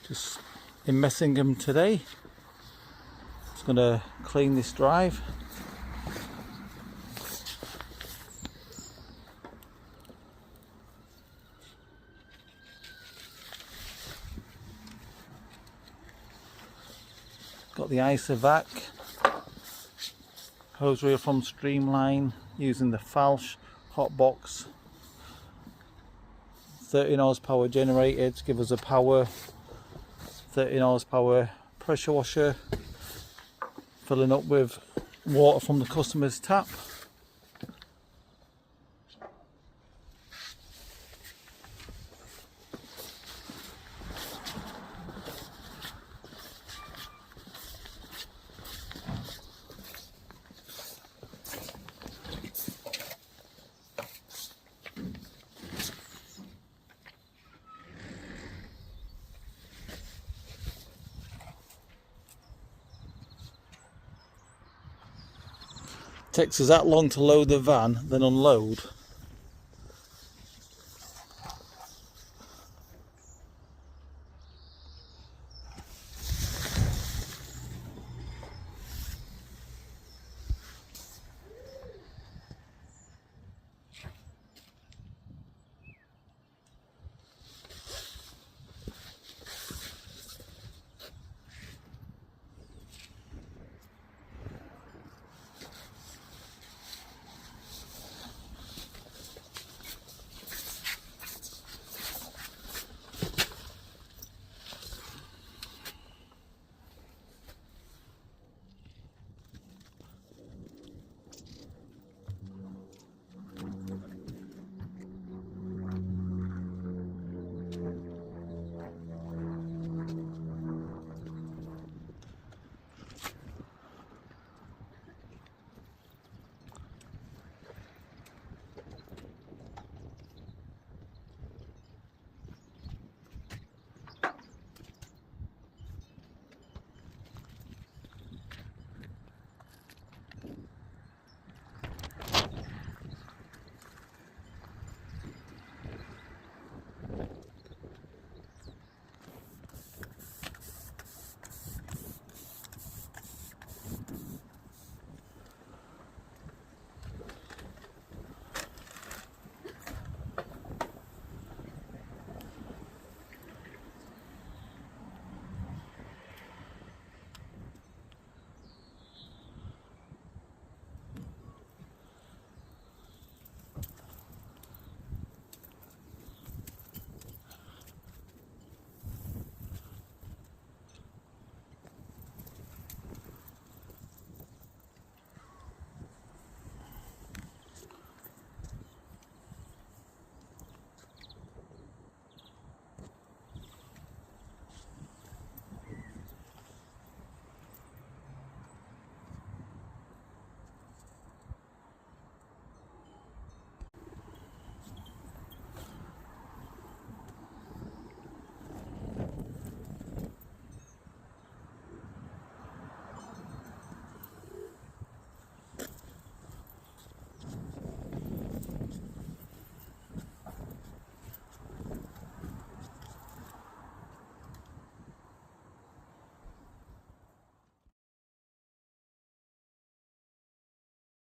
Just in Messingham today. Just going to clean this drive. Got the Isovac hose reel from Streamline using the Falsh hot box 13 horsepower generator to give us a power, 13 horsepower pressure washer, filling up with water from the customer's tap. Takes us that long to load the van, then unload.